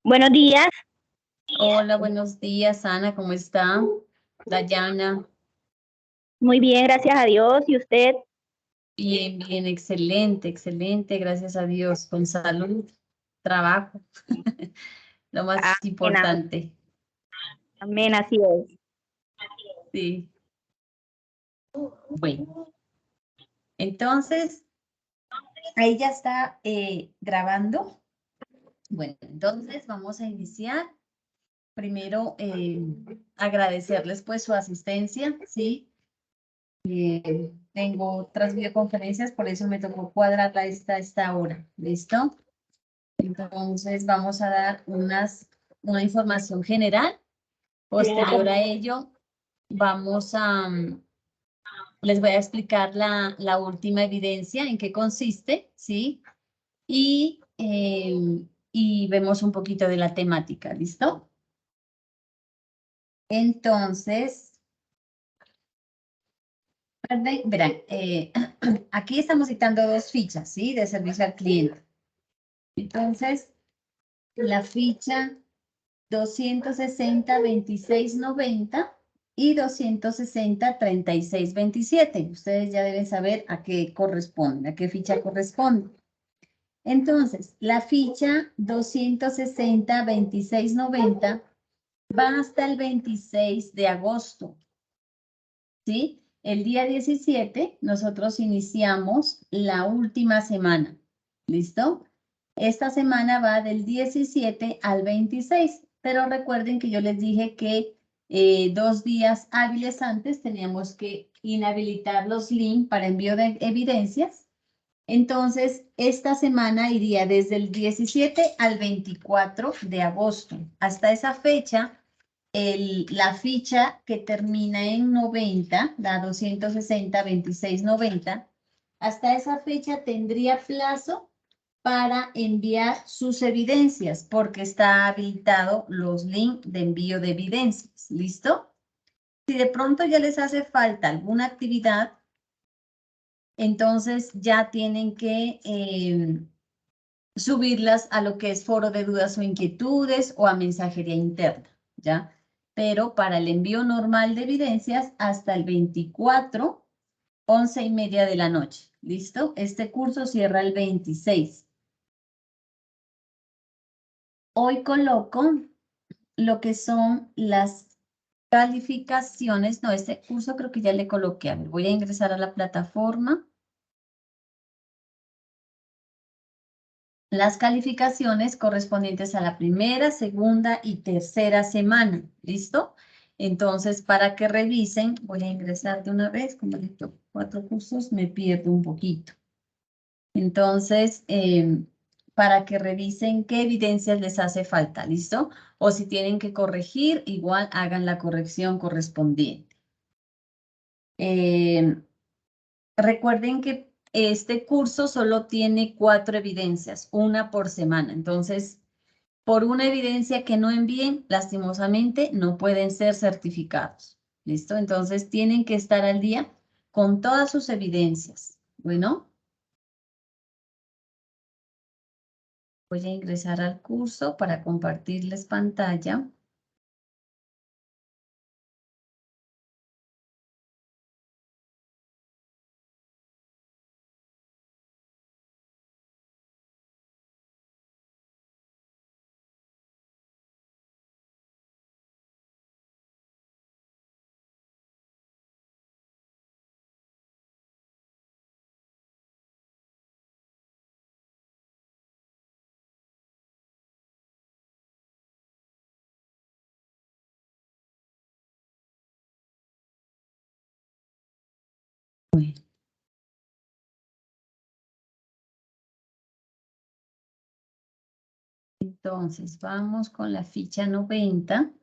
Buenos días, Hola, buenos días, Ana, ¿cómo está? Dayana, muy bien, gracias a Dios. ¿Y usted? bien, bien, excelente, excelente, gracias a Dios, con salud, trabajo, lo más Amén, importante, amén, así es. sí. Bueno, entonces, ahí ya está grabando. Bueno, entonces vamos a iniciar. Primero, agradecerles pues su asistencia, ¿sí? Tengo otras videoconferencias, por eso me tocó cuadrarla esta hora. ¿Listo? Entonces vamos a dar una información general. Posterior a ello, vamos a, les voy a explicar la última evidencia, en qué consiste, ¿sí? Y vemos un poquito de la temática, ¿listo? Entonces, verán, aquí estamos citando dos fichas, ¿sí? De servicio al cliente. Entonces, la ficha 260-2690 y 260-3627. Ustedes ya deben saber a qué corresponde, a qué ficha corresponde. Entonces, la ficha 260-2690 va hasta el 26 de agosto, ¿sí? El día 17 nosotros iniciamos la última semana, ¿listo? Esta semana va del 17 al 26, pero recuerden que yo les dije que 2 días hábiles antes teníamos que inhabilitar los links para envío de evidencias. Entonces, esta semana iría desde el 17 al 24 de agosto. Hasta esa fecha, la ficha que termina en 90, la 260-2690, hasta esa fecha tendría plazo para enviar sus evidencias, porque está habilitado los links de envío de evidencias. ¿Listo? Si de pronto ya les hace falta alguna actividad, entonces ya tienen que subirlas a lo que es foro de dudas o inquietudes o a mensajería interna, ¿ya? Pero para el envío normal de evidencias hasta el 24, 11:30 de la noche. ¿Listo? Este curso cierra el 26. Hoy coloco lo que son las calificaciones. No, este curso creo que ya le coloqué. A ver, voy a ingresar a la plataforma. Las calificaciones correspondientes a la primera, segunda y tercera semana. ¿Listo? Entonces, para que revisen, voy a ingresar de una vez. Como le toco 4 cursos, me pierdo un poquito. Entonces, para que revisen qué evidencias les hace falta, ¿listo? O si tienen que corregir, igual hagan la corrección correspondiente. Recuerden que este curso solo tiene 4 evidencias, una por semana. Entonces, por una evidencia que no envíen, lastimosamente, no pueden ser certificados. ¿Listo? Entonces, tienen que estar al día con todas sus evidencias. Bueno. Voy a ingresar al curso para compartirles pantalla. Bueno. Entonces, vamos con la ficha 90,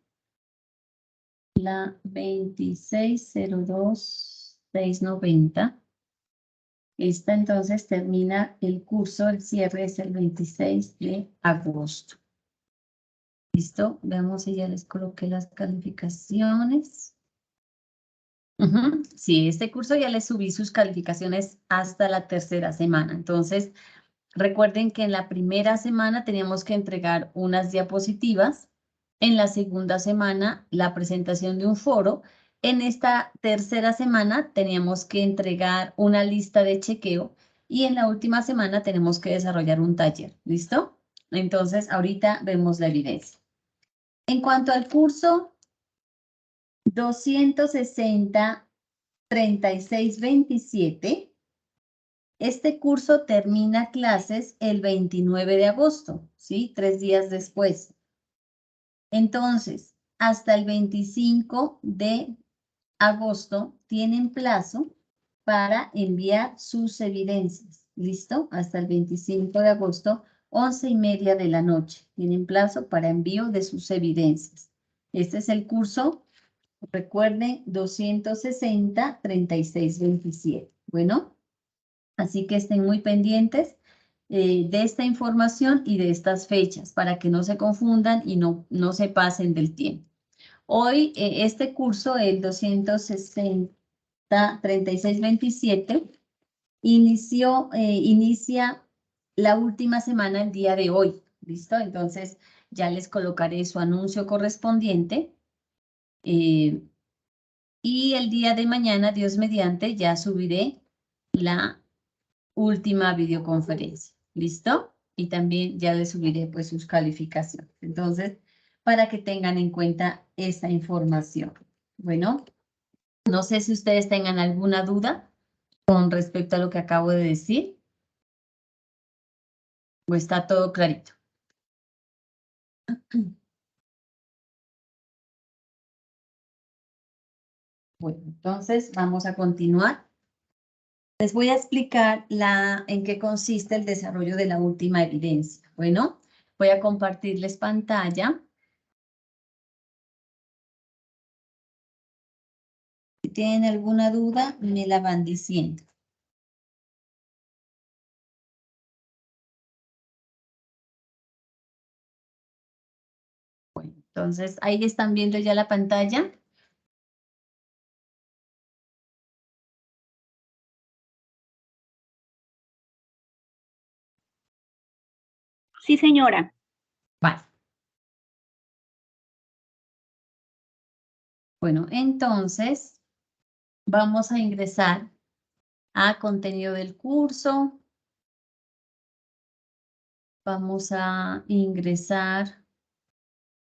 la 2602690. Esta entonces termina el curso, el cierre es el 26 de agosto. ¿Listo? Veamos si ya les coloqué las calificaciones. Sí, este curso ya les subí sus calificaciones hasta la tercera semana. Entonces, Recuerden que en la primera semana teníamos que entregar unas diapositivas, en la segunda semana la presentación de un foro, en esta tercera semana teníamos que entregar una lista de chequeo y en la última semana tenemos que desarrollar un taller. ¿Listo? Entonces, ahorita vemos la evidencia. En cuanto al curso 260-3627, este curso termina clases el 29 de agosto, ¿sí? 3 días después. Entonces, hasta el 25 de agosto tienen plazo para enviar sus evidencias. ¿Listo? Hasta el 25 de agosto, 11:30 de la noche. Tienen plazo para envío de sus evidencias. Este es el curso, recuerden, 260-3627. Bueno, así que estén muy pendientes de esta información y de estas fechas para que no se confundan y no se pasen del tiempo. Hoy, este curso, el 260-3627, inicia la última semana el día de hoy. ¿Listo? Entonces, ya les colocaré su anuncio correspondiente. Y el día de mañana, Dios mediante, ya subiré la última videoconferencia. ¿Listo? Y también ya les subiré pues sus calificaciones. Entonces, para que tengan en cuenta esta información. Bueno, no sé si ustedes tengan alguna duda con respecto a lo que acabo de decir. ¿O está todo clarito? Bueno, entonces vamos a continuar. Les voy a explicar en qué consiste el desarrollo de la última evidencia. Bueno, voy a compartirles pantalla. Si tienen alguna duda, me la van diciendo. Bueno, entonces ahí están viendo ya la pantalla. Sí, señora. Vale. Bueno, entonces vamos a ingresar a contenido del curso. Vamos a ingresar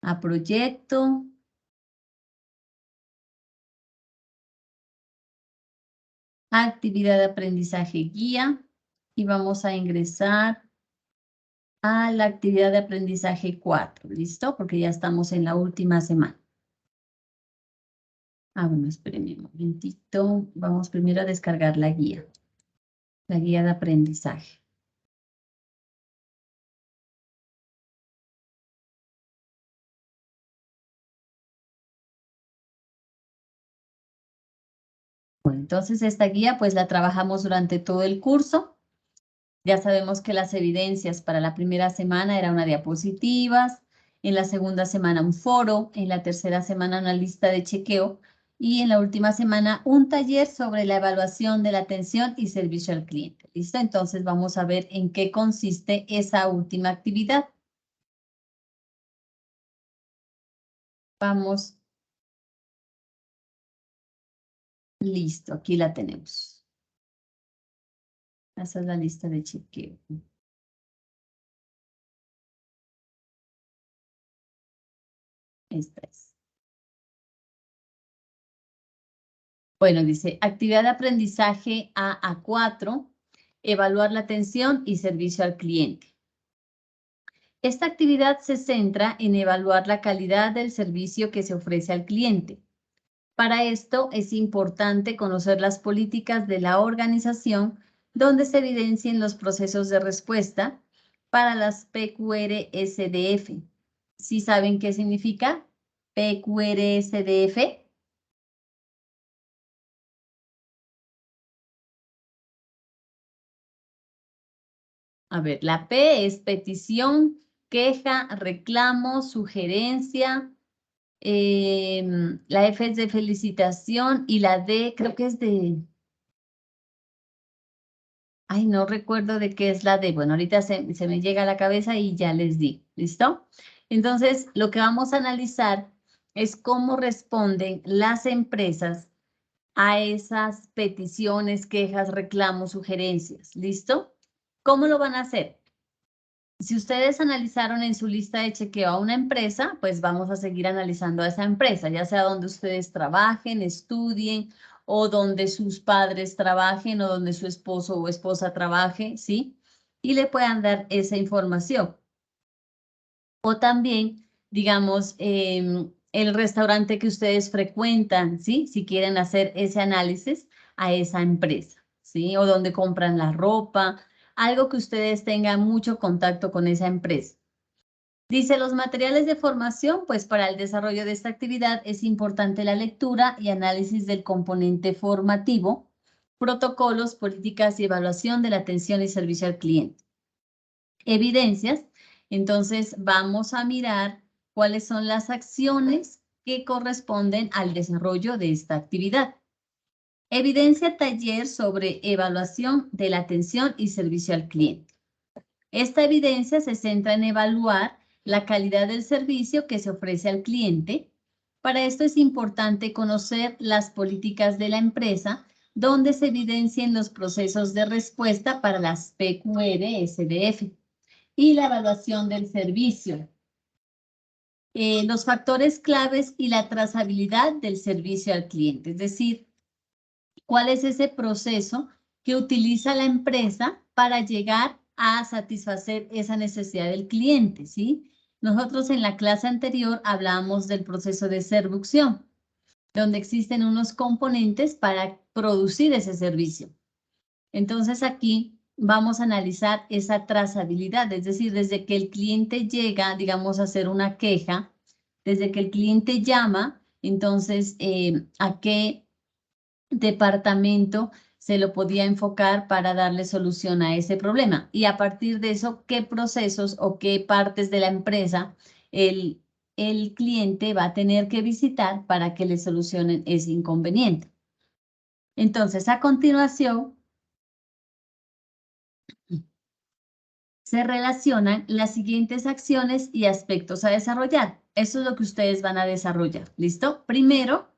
a proyecto. Actividad de aprendizaje guía. Y vamos a ingresar a la actividad de aprendizaje 4. ¿Listo? Porque ya estamos en la última semana. Bueno, espérenme un momentito. Vamos primero a descargar la guía. La guía de aprendizaje. Bueno, entonces esta guía pues la trabajamos durante todo el curso. Ya sabemos que las evidencias para la primera semana era una diapositivas, en la segunda semana un foro, en la tercera semana una lista de chequeo y en la última semana un taller sobre la evaluación de la atención y servicio al cliente. ¿Listo? Entonces vamos a ver en qué consiste esa última actividad. Vamos. Listo, aquí la tenemos. Esa es la lista de chequeo. Esta es. Bueno, dice, actividad de aprendizaje AA4, evaluar la atención y servicio al cliente. Esta actividad se centra en evaluar la calidad del servicio que se ofrece al cliente. Para esto es importante conocer las políticas de la organización donde se evidencien los procesos de respuesta para las PQR-SDF. ¿Sí saben qué significa PQR-SDF? A ver, la P es petición, queja, reclamo, sugerencia. La F es de felicitación y la D creo que es de... Ay, no recuerdo de qué es la D. Bueno, ahorita se me llega a la cabeza y ya les di. ¿Listo? Entonces, lo que vamos a analizar es cómo responden las empresas a esas peticiones, quejas, reclamos, sugerencias. ¿Listo? ¿Cómo lo van a hacer? Si ustedes analizaron en su lista de chequeo a una empresa, pues vamos a seguir analizando a esa empresa, ya sea donde ustedes trabajen, estudien, o donde sus padres trabajen, o donde su esposo o esposa trabaje, ¿sí? Y le puedan dar esa información. O también, digamos, el restaurante que ustedes frecuentan, ¿sí? Si quieren hacer ese análisis a esa empresa, ¿sí? O donde compran la ropa, algo que ustedes tengan mucho contacto con esa empresa. Dice, los materiales de formación, pues para el desarrollo de esta actividad es importante la lectura y análisis del componente formativo, protocolos, políticas y evaluación de la atención y servicio al cliente. Evidencias, entonces vamos a mirar cuáles son las acciones que corresponden al desarrollo de esta actividad. Evidencia taller sobre evaluación de la atención y servicio al cliente. Esta evidencia se centra en evaluar la calidad del servicio que se ofrece al cliente. Para esto es importante conocer las políticas de la empresa, donde se evidencien los procesos de respuesta para las PQR-SDF y la evaluación del servicio. Los factores claves y la trazabilidad del servicio al cliente, es decir, cuál es ese proceso que utiliza la empresa para llegar a satisfacer esa necesidad del cliente, ¿sí? Nosotros en la clase anterior hablábamos del proceso de seducción, donde existen unos componentes para producir ese servicio. Entonces aquí vamos a analizar esa trazabilidad, es decir, desde que el cliente llega, digamos, a hacer una queja, desde que el cliente llama, entonces, ¿a qué departamento se lo podía enfocar para darle solución a ese problema? Y a partir de eso, ¿qué procesos o qué partes de la empresa el cliente va a tener que visitar para que le solucionen ese inconveniente? Entonces, a continuación, se relacionan las siguientes acciones y aspectos a desarrollar. Eso es lo que ustedes van a desarrollar. ¿Listo? Primero,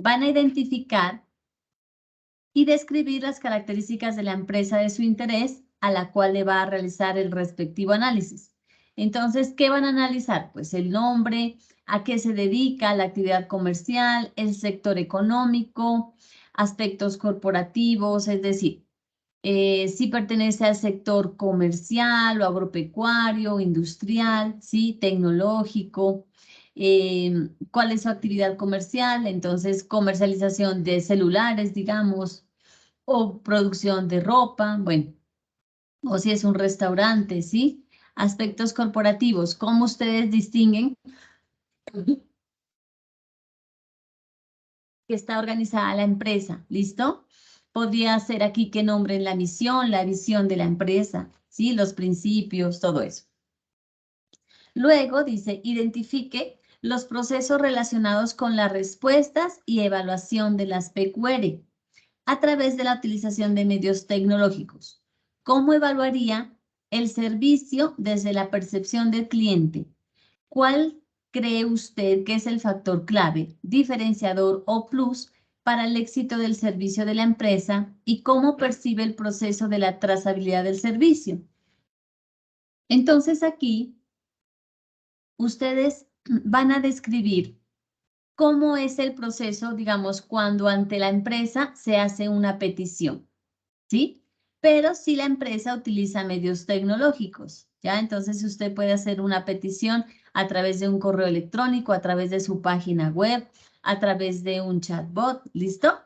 van a identificar y describir las características de la empresa de su interés a la cual le va a realizar el respectivo análisis. Entonces, ¿qué van a analizar? Pues el nombre, a qué se dedica, la actividad comercial, el sector económico, aspectos corporativos, es decir, si pertenece al sector comercial o agropecuario, industrial, ¿sí? Tecnológico, cuál es su actividad comercial, entonces comercialización de celulares, digamos, o producción de ropa, bueno, o si es un restaurante, ¿sí? Aspectos corporativos, ¿cómo ustedes distinguen que está organizada la empresa? ¿Listo? Podría ser aquí que nombren la misión, la visión de la empresa, ¿sí? Los principios, todo eso. Luego dice, identifique los procesos relacionados con las respuestas y evaluación de las PQR a través de la utilización de medios tecnológicos. ¿Cómo evaluaría el servicio desde la percepción del cliente? ¿Cuál cree usted que es el factor clave, diferenciador o plus para el éxito del servicio de la empresa y cómo percibe el proceso de la trazabilidad del servicio? Entonces aquí ustedes van a describir cómo es el proceso, digamos, cuando ante la empresa se hace una petición, ¿sí? Pero si la empresa utiliza medios tecnológicos, ¿ya? Entonces usted puede hacer una petición a través de un correo electrónico, a través de su página web, a través de un chatbot, ¿listo?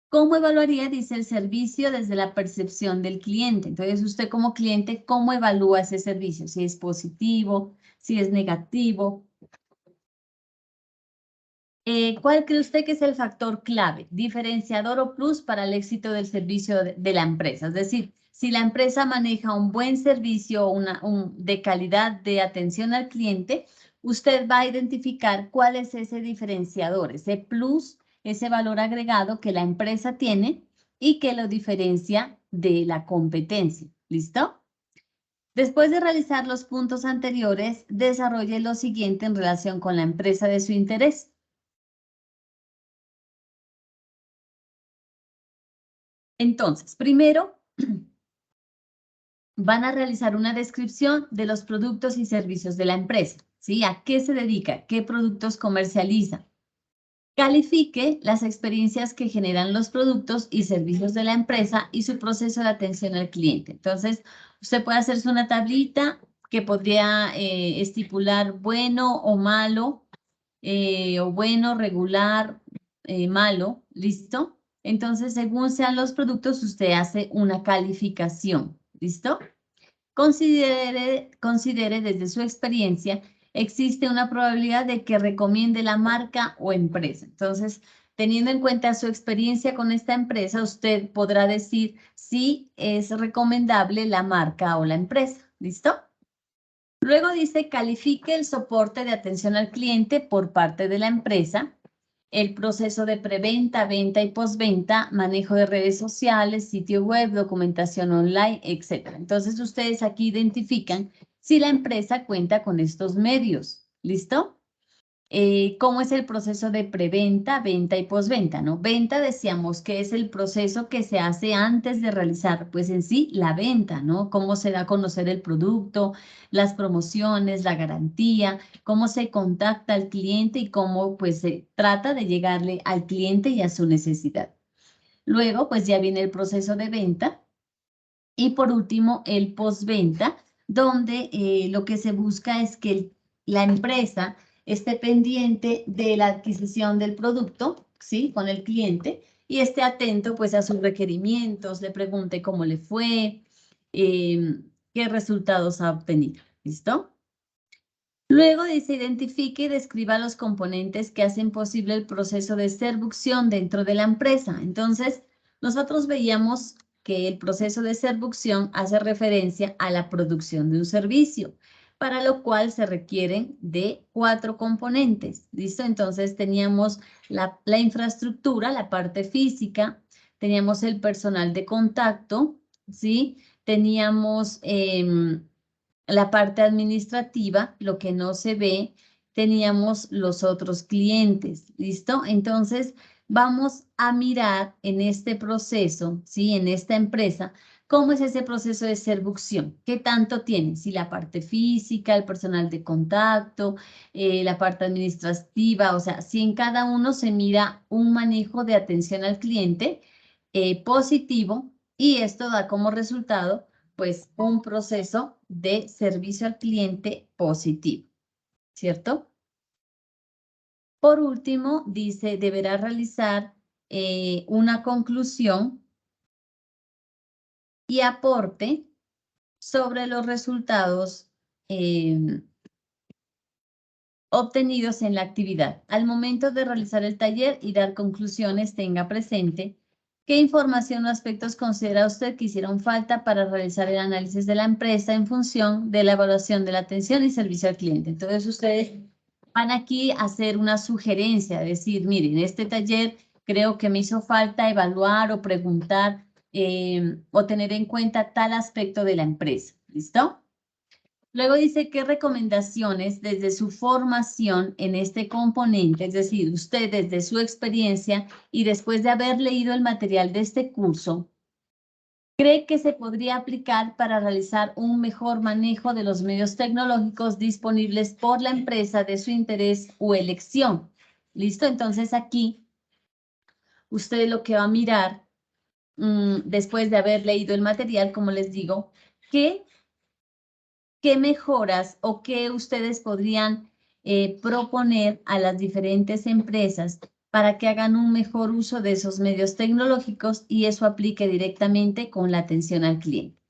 ¿Cómo evaluaría? Dice el servicio desde la percepción del cliente. Entonces usted como cliente, ¿cómo evalúa ese servicio? Si es positivo, si es negativo. ¿Cuál cree usted que es el factor clave, diferenciador o plus para el éxito del servicio de la empresa? Es decir, si la empresa maneja un buen servicio de calidad de atención al cliente, usted va a identificar cuál es ese diferenciador, ese plus, ese valor agregado que la empresa tiene y que lo diferencia de la competencia. ¿Listo? Después de realizar los puntos anteriores, desarrolle lo siguiente en relación con la empresa de su interés. Entonces, primero, van a realizar una descripción de los productos y servicios de la empresa, ¿sí? ¿A qué se dedica? ¿Qué productos comercializa? Califique las experiencias que generan los productos y servicios de la empresa y su proceso de atención al cliente. Entonces, usted puede hacerse una tablita que podría estipular bueno o malo, o bueno, regular, malo, ¿listo? Entonces, según sean los productos, usted hace una calificación, ¿listo? Considere desde su experiencia, existe una probabilidad de que recomiende la marca o empresa. Entonces, teniendo en cuenta su experiencia con esta empresa, usted podrá decir si es recomendable la marca o la empresa. ¿Listo? Luego dice, califique el soporte de atención al cliente por parte de la empresa, el proceso de preventa, venta y postventa, manejo de redes sociales, sitio web, documentación online, etc. Entonces, ustedes aquí identifican si la empresa cuenta con estos medios. ¿Listo? ¿Cómo es el proceso de preventa, venta y postventa, ¿no? Venta, decíamos que es el proceso que se hace antes de realizar, pues en sí, la venta, ¿no? Cómo se da a conocer el producto, las promociones, la garantía, cómo se contacta al cliente y cómo, pues, se trata de llegarle al cliente y a su necesidad. Luego, pues, ya viene el proceso de venta. Y por último, el postventa, donde lo que se busca es que la empresa esté pendiente de la adquisición del producto, ¿sí? Con el cliente y esté atento pues a sus requerimientos, le pregunte cómo le fue, qué resultados ha obtenido. ¿Listo? Luego dice, identifique y describa los componentes que hacen posible el proceso de servucción dentro de la empresa. Entonces, nosotros veíamos que el proceso de servucción hace referencia a la producción de un servicio, para lo cual se requieren de 4 componentes. ¿Listo? Entonces, teníamos la infraestructura, la parte física, teníamos el personal de contacto, ¿sí? Teníamos la parte administrativa, lo que no se ve, teníamos los otros clientes, ¿listo? Entonces, vamos a mirar en este proceso, ¿sí? En esta empresa, ¿cómo es ese proceso de servucción? ¿Qué tanto tiene? Si la parte física, el personal de contacto, la parte administrativa, o sea, si en cada uno se mira un manejo de atención al cliente positivo y esto da como resultado pues un proceso de servicio al cliente positivo, ¿cierto? Por último, dice, deberá realizar una conclusión y aporte sobre los resultados obtenidos en la actividad. Al momento de realizar el taller y dar conclusiones, tenga presente qué información o aspectos considera usted que hicieron falta para realizar el análisis de la empresa en función de la evaluación de la atención y servicio al cliente. Entonces, ustedes van aquí a hacer una sugerencia, decir, miren, este taller creo que me hizo falta evaluar o preguntar o tener en cuenta tal aspecto de la empresa. ¿Listo? Luego dice qué recomendaciones desde su formación en este componente, es decir, usted desde su experiencia y después de haber leído el material de este curso, cree que se podría aplicar para realizar un mejor manejo de los medios tecnológicos disponibles por la empresa de su interés o elección. ¿Listo? Entonces aquí usted lo que va a mirar después de haber leído el material, como les digo, ¿qué mejoras o qué ustedes podrían proponer a las diferentes empresas para que hagan un mejor uso de esos medios tecnológicos y eso aplique directamente con la atención al cliente?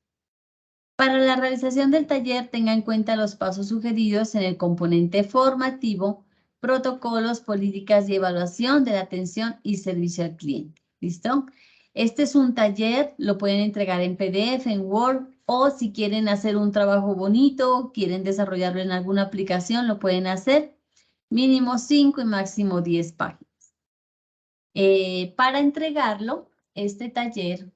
Para la realización del taller, tenga en cuenta los pasos sugeridos en el componente formativo, protocolos, políticas y evaluación de la atención y servicio al cliente. ¿Listo? Este es un taller, lo pueden entregar en PDF, en Word, o si quieren hacer un trabajo bonito, quieren desarrollarlo en alguna aplicación, lo pueden hacer. Mínimo 5 y máximo 10 páginas. Para entregarlo, este taller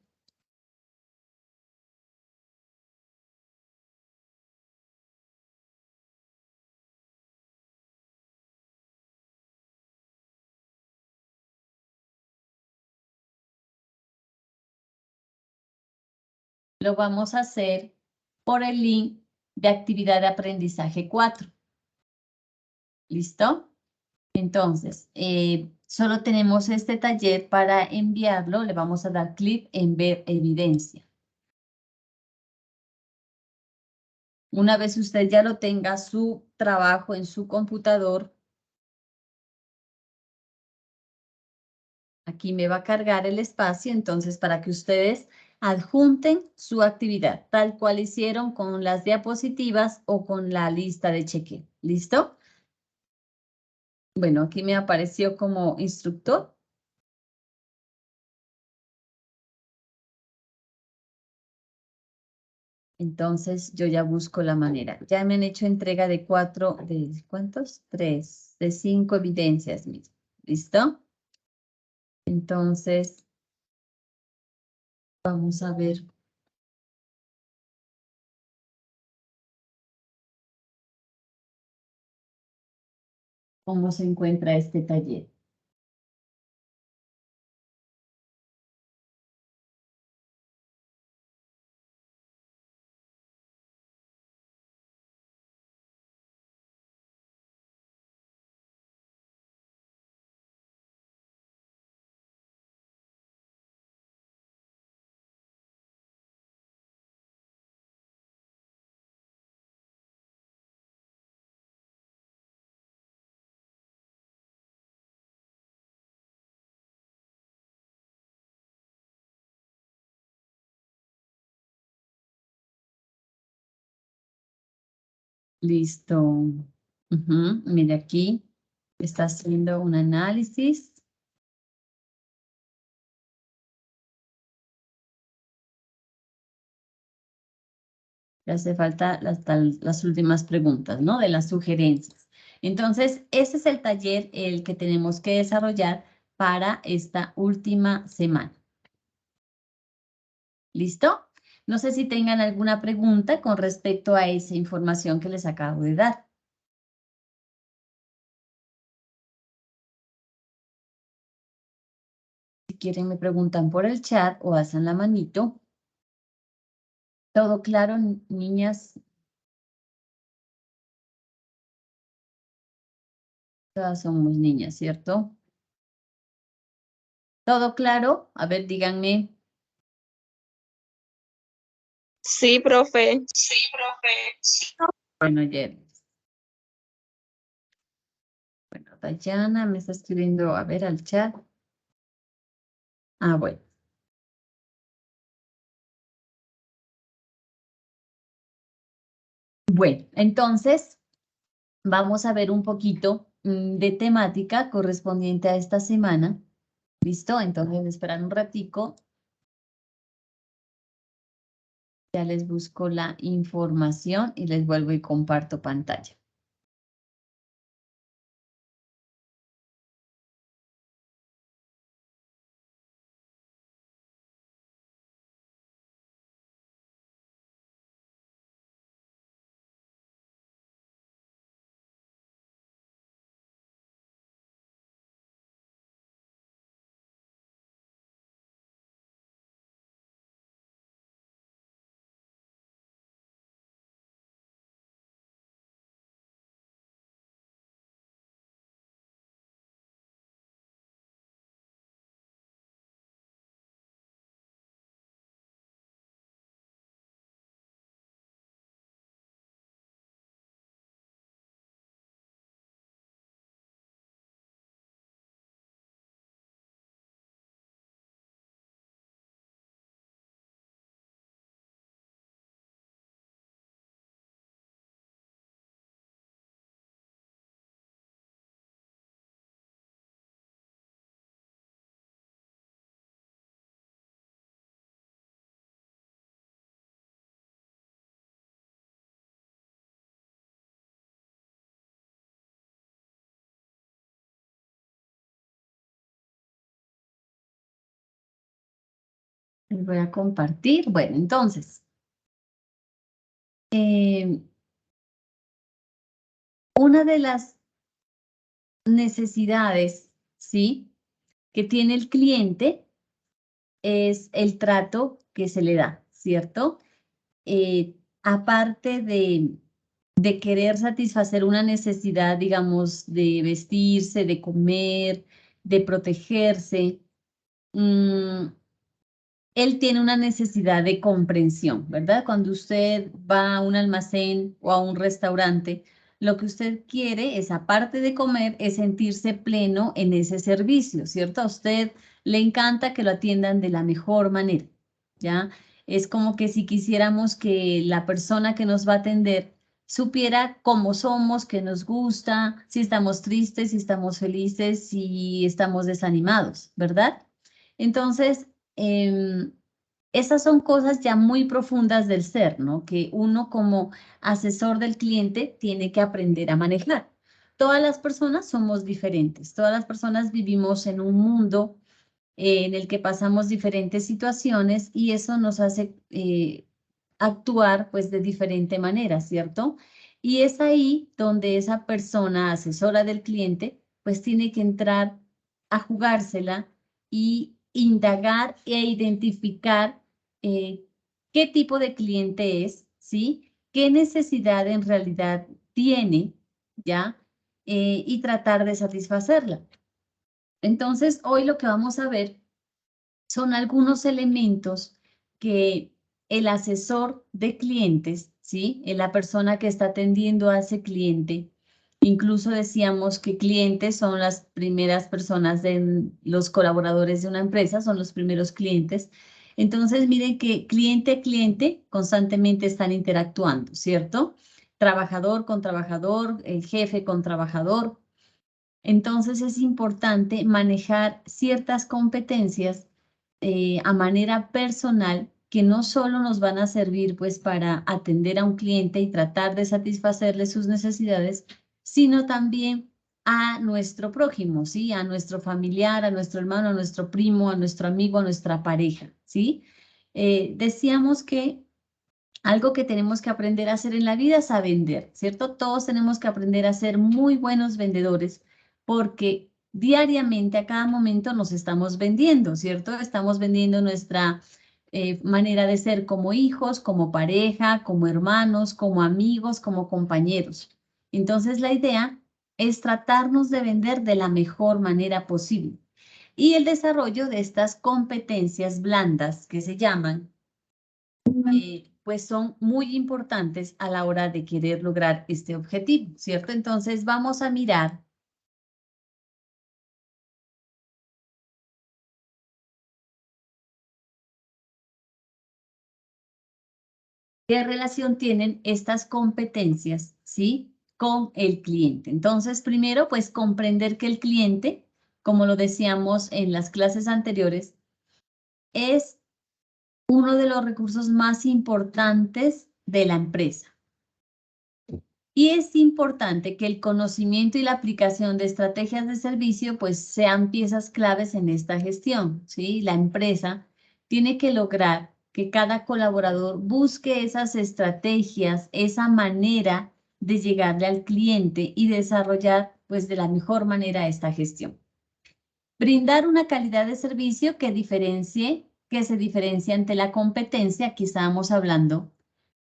lo vamos a hacer por el link de actividad de aprendizaje 4. ¿Listo? Entonces, solo tenemos este taller para enviarlo. Le vamos a dar clic en ver evidencia. Una vez usted ya lo tenga su trabajo en su computador, aquí me va a cargar el espacio, entonces para que ustedes adjunten su actividad, tal cual hicieron con las diapositivas o con la lista de cheque. ¿Listo? Bueno, aquí me apareció como instructor. Entonces yo ya busco la manera. Ya me han hecho entrega de ¿cuántos? 3, de 5 evidencias mismo. ¿Listo? Entonces, vamos a ver cómo se encuentra este taller. Listo. Mire aquí, está haciendo un análisis. Le hace falta las últimas preguntas, ¿no? De las sugerencias. Entonces, ese es el taller el que tenemos que desarrollar para esta última semana. ¿Listo? No sé si tengan alguna pregunta con respecto a esa información que les acabo de dar. Si quieren me preguntan por el chat o hacen la manito. ¿Todo claro, niñas? Todas somos niñas, ¿cierto? ¿Todo claro? A ver, díganme. Sí, profe. Sí, profe. Bueno, bueno, Dayana me está escribiendo, a ver, al chat. Ah, bueno. Bueno, entonces vamos a ver un poquito de temática correspondiente a esta semana. ¿Listo? Entonces, esperan un ratico. Ya les busco la información y les vuelvo y comparto pantalla. Les voy a compartir. Bueno, entonces, una de las necesidades, ¿sí?, que tiene el cliente es el trato que se le da, ¿cierto? Aparte de querer satisfacer una necesidad, digamos, de vestirse, de comer, de protegerse, él tiene una necesidad de comprensión, ¿verdad? Cuando usted va a un almacén o a un restaurante, lo que usted quiere es, aparte de comer, es sentirse pleno en ese servicio, ¿cierto? A usted le encanta que lo atiendan de la mejor manera, ¿ya? Es como que si quisiéramos que la persona que nos va a atender supiera cómo somos, qué nos gusta, si estamos tristes, si estamos felices, si estamos desanimados, ¿verdad? Entonces, esas son cosas ya muy profundas del ser, ¿no? Que uno como asesor del cliente tiene que aprender a manejar. Todas las personas somos diferentes, todas las personas vivimos en un mundo en el que pasamos diferentes situaciones y eso nos hace actuar pues de diferente manera, ¿cierto? Y es ahí donde esa persona asesora del cliente pues tiene que entrar a jugársela y indagar e identificar qué tipo de cliente es, ¿sí? ¿Qué necesidad en realidad tiene, ¿ya? Y tratar de satisfacerla. Entonces, hoy lo que vamos a ver son algunos elementos que el asesor de clientes, ¿sí? La persona que está atendiendo a ese cliente, incluso decíamos que clientes son las primeras personas de los colaboradores de una empresa, son los primeros clientes. Entonces, miren que cliente a cliente constantemente están interactuando, ¿cierto? Trabajador con trabajador, jefe con trabajador. Entonces, es importante manejar ciertas competencias a manera personal que no solo nos van a servir pues para atender a un cliente y tratar de satisfacerle sus necesidades, sino también a nuestro prójimo, ¿sí? A nuestro familiar, a nuestro hermano, a nuestro primo, a nuestro amigo, a nuestra pareja, ¿sí? Decíamos que algo que tenemos que aprender a hacer en la vida es a vender, ¿cierto? Todos tenemos que aprender a ser muy buenos vendedores porque diariamente, a cada momento nos estamos vendiendo, ¿cierto? Estamos vendiendo nuestra manera de ser como hijos, como pareja, como hermanos, como amigos, como compañeros. Entonces, la idea es tratarnos de vender de la mejor manera posible. Y el desarrollo de estas competencias blandas que se llaman pues son muy importantes a la hora de querer lograr este objetivo, ¿cierto? Entonces vamos a mirar qué relación tienen estas competencias, ¿sí?, con el cliente. Entonces, primero, pues comprender que el cliente, como lo decíamos en las clases anteriores, es uno de los recursos más importantes de la empresa. Y es importante que el conocimiento y la aplicación de estrategias de servicio pues sean piezas claves en esta gestión, ¿sí? La empresa tiene que lograr que cada colaborador busque esas estrategias, esa manera de llegarle al cliente y desarrollar pues de la mejor manera esta gestión. Brindar una calidad de servicio que se diferencie ante la competencia, aquí estábamos hablando.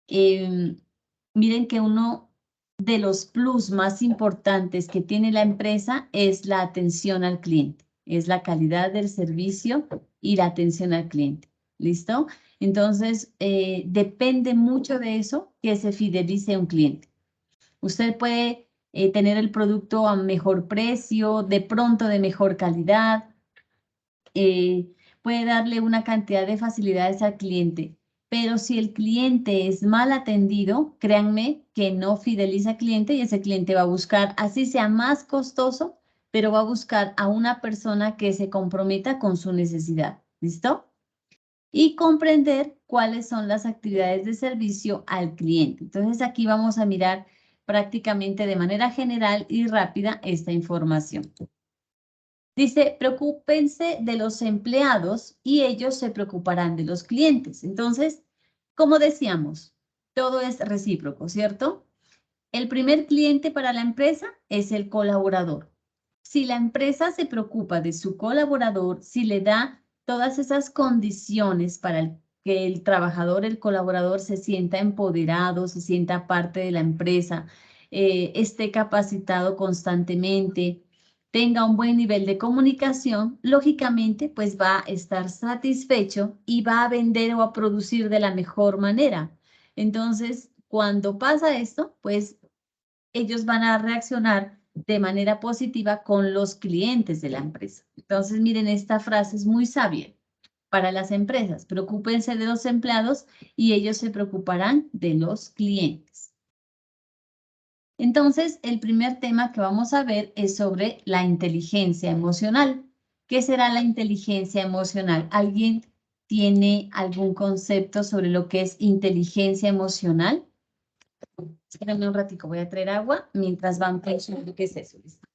Miren que uno de los plus más importantes que tiene la empresa es la atención al cliente, es la calidad del servicio y la atención al cliente. ¿Listo? Entonces, depende mucho de eso que se fidelice un cliente. Usted puede tener el producto a mejor precio, de pronto de mejor calidad, puede darle una cantidad de facilidades al cliente, pero si el cliente es mal atendido, créanme que no fideliza al cliente y ese cliente va a buscar, así sea más costoso, pero va a buscar a una persona que se comprometa con su necesidad. ¿Listo? Y comprender cuáles son las actividades de servicio al cliente. Entonces aquí vamos a mirar prácticamente de manera general y rápida esta información. Dice, preocúpense de los empleados y ellos se preocuparán de los clientes. Entonces, como decíamos, todo es recíproco, ¿cierto? El primer cliente para la empresa es el colaborador. Si la empresa se preocupa de su colaborador, si le da todas esas condiciones para que el trabajador, el colaborador se sienta empoderado, se sienta parte de la empresa, esté capacitado constantemente, tenga un buen nivel de comunicación, lógicamente pues va a estar satisfecho y va a vender o a producir de la mejor manera. Entonces, cuando pasa esto, pues ellos van a reaccionar de manera positiva con los clientes de la empresa. Entonces, miren, esta frase es muy sabia para las empresas. Preocúpense de los empleados y ellos se preocuparán de los clientes. Entonces, el primer tema que vamos a ver es sobre la inteligencia emocional. ¿Qué será la inteligencia emocional? ¿Alguien tiene algún concepto sobre lo que es inteligencia emocional? Espérenme un ratico, voy a traer agua mientras van pensando qué es eso. ¿Listo?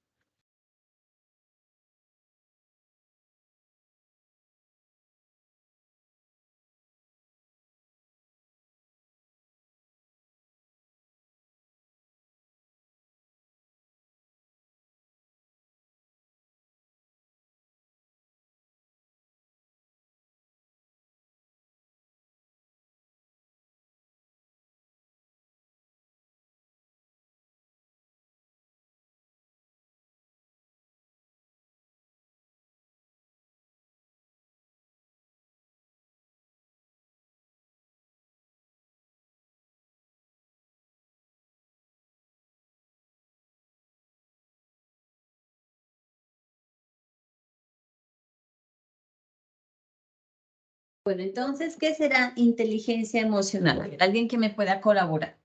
Bueno, entonces, ¿qué será inteligencia emocional? A ver, alguien que me pueda colaborar.